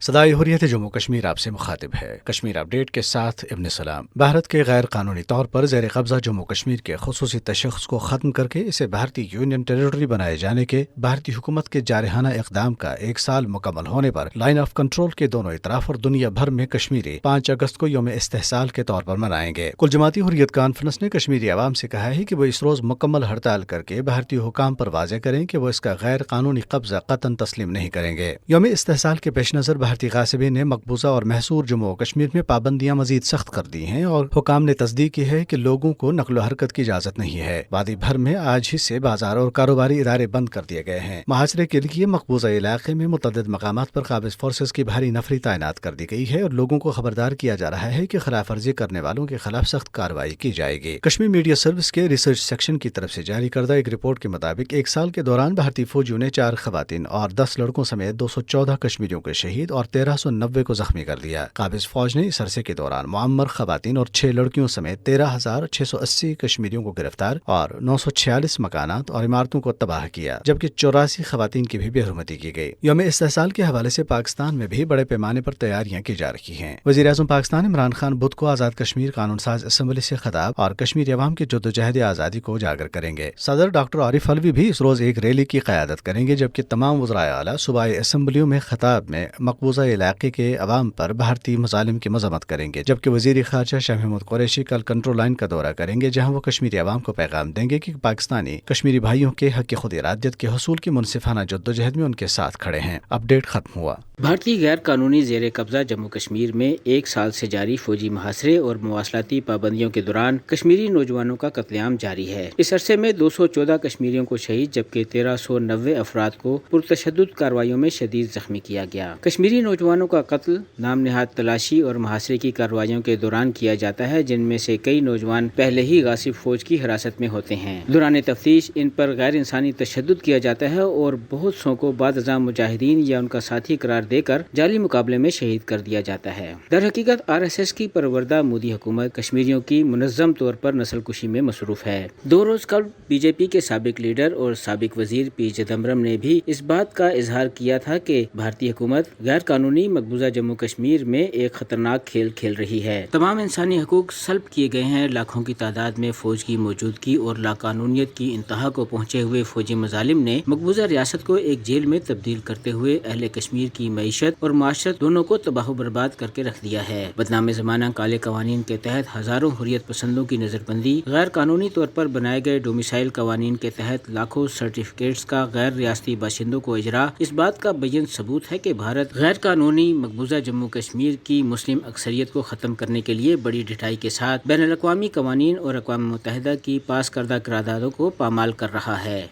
صدائے حریت جموں کشمیر آپ سے مخاطب ہے۔ کشمیر اپ ڈیٹ کے ساتھ ابن سلام۔ بھارت کے غیر قانونی طور پر زیر قبضہ جموں کشمیر کے خصوصی تشخص کو ختم کر کے اسے بھارتی یونین ٹیریٹری بنائے جانے کے بھارتی حکومت کے جارحانہ اقدام کا 1 سال مکمل ہونے پر لائن آف کنٹرول کے دونوں اطراف اور دنیا بھر میں کشمیری 5 اگست کو یوم استحصال کے طور پر منائیں گے۔ کل جماعتی حریت کانفرنس نے کشمیری عوام سے کہا ہے کہ وہ اس روز مکمل ہڑتال کر کے بھارتی حکام پر واضح کریں کہ وہ اس کا غیر قانونی قبضہ قطعا تسلیم نہیں کریں گے۔ یوم استحصال کے پیش نظر بھارتی غاصبین نے مقبوضہ اور محصور جموں و کشمیر میں پابندیاں مزید سخت کر دی ہیں اور حکام نے تصدیق کی ہے کہ لوگوں کو نقل و حرکت کی اجازت نہیں ہے۔ وادی بھر میں آج ہی سے بازار اور کاروباری ادارے بند کر دیے گئے ہیں۔ محاصرے کے لیے مقبوضہ علاقے میں متعدد مقامات پر قابض فورسز کی بھاری نفری تعینات کر دی گئی ہے اور لوگوں کو خبردار کیا جا رہا ہے کہ خلاف ورزی کرنے والوں کے خلاف سخت کارروائی کی جائے گی۔ کشمیر میڈیا سروس کے ریسرچ سیکشن کی طرف سے جاری کردہ ایک رپورٹ کے مطابق 1 سال کے دوران بھارتی فوجیوں نے 4 خواتین اور 10 لڑکوں سمیت 214 کشمیریوں کو شہید اور 1390 کو زخمی کر دیا۔ قابض فوج نے اس عرصے کے دوران معمر خواتین اور 6 لڑکیوں سمیت 13,680 کشمیریوں کو گرفتار اور 946 مکانات اور عمارتوں کو تباہ کیا، جبکہ 84 خواتین کی بھی بے حرمتی کی گئی۔ یوم استحصال کے حوالے سے پاکستان میں بھی بڑے پیمانے پر تیاریاں کی جا رہی ہیں۔ وزیر اعظم پاکستان عمران خان بدھ کو آزاد کشمیر قانون ساز اسمبلی سے خطاب اور کشمیری عوام کی جدوجہد آزادی کو اجاگر کریں گے۔ صدر ڈاکٹر عارف علوی بھی اس روز ایک ریلی کی قیادت کریں گے، جبکہ تمام وزرائے اعلیٰ صوبائی اسمبلیوں میں خطاب میں مقبوضہ علاقے کے عوام پر بھارتی مظالم کی مذمت کریں گے، جبکہ وزیر خارجہ شاہ محمود قریشی کل کنٹرول لائن کا دورہ کریں گے، جہاں وہ کشمیری عوام کو پیغام دیں گے کہ پاکستانی کشمیری بھائیوں کے حق خود ارادیت کے حصول کی منصفانہ جدوجہد میں ان کے ساتھ کھڑے ہیں۔ اپ ڈیٹ ختم ہوا۔ بھارتی غیر قانونی زیر قبضہ جموں کشمیر میں 1 سال سے جاری فوجی محاصرے اور مواصلاتی پابندیوں کے دوران کشمیری نوجوانوں کا قتل عام جاری ہے۔ اس عرصے میں 214 کشمیریوں کو شہید جبکہ 1390 افراد کو پرتشدد کارروائیوں میں شدید زخمی کیا گیا۔ کشمیری نوجوانوں کا قتل نام نہاد تلاشی اور محاصرے کی کارروائیوں کے دوران کیا جاتا ہے، جن میں سے کئی نوجوان پہلے ہی غاصب فوج کی حراست میں ہوتے ہیں۔ دوران تفتیش ان پر غیر انسانی تشدد کیا جاتا ہے اور بہت سو کو بعد ازاں مجاہدین یا ان کا ساتھی قرار دے کر جعلی مقابلے میں شہید کر دیا جاتا ہے۔ در حقیقت RSS کی پروردہ مودی حکومت کشمیریوں کی منظم طور پر نسل کشی میں مصروف ہے۔ 2 روز قبل BJP کے سابق لیڈر اور سابق وزیر P چدمبرم نے بھی اس بات کا اظہار کیا تھا کہ بھارتی حکومت غیر قانونی مقبوضہ جموں کشمیر میں ایک خطرناک کھیل کھیل رہی ہے۔ تمام انسانی حقوق سلب کیے گئے ہیں۔ لاکھوں کی تعداد میں فوج کی موجودگی اور لاقانونیت کی انتہا کو پہنچے ہوئے فوجی مظالم نے مقبوضہ ریاست کو ایک جیل میں تبدیل کرتے ہوئے اہل کشمیر کی معیشت اور معاشرت دونوں کو تباہ و برباد کر کے رکھ دیا ہے۔ بدنام زمانہ کالے قوانین کے تحت ہزاروں حریت پسندوں کی نظر بندی، غیر قانونی طور پر بنائے گئے ڈومیسائل قوانین کے تحت لاکھوں سرٹیفکیٹس کا غیر ریاستی باشندوں کو اجرا، اس بات کا بیان ثبوت ہے کہ بھارت غیر قانونی مقبوضہ جموں کشمیر کی مسلم اکثریت کو ختم کرنے کے لیے بڑی ڈٹائی کے ساتھ بین الاقوامی قوانین اور اقوام متحدہ کی پاس کردہ قراردادوں کو پامال کر رہا ہے۔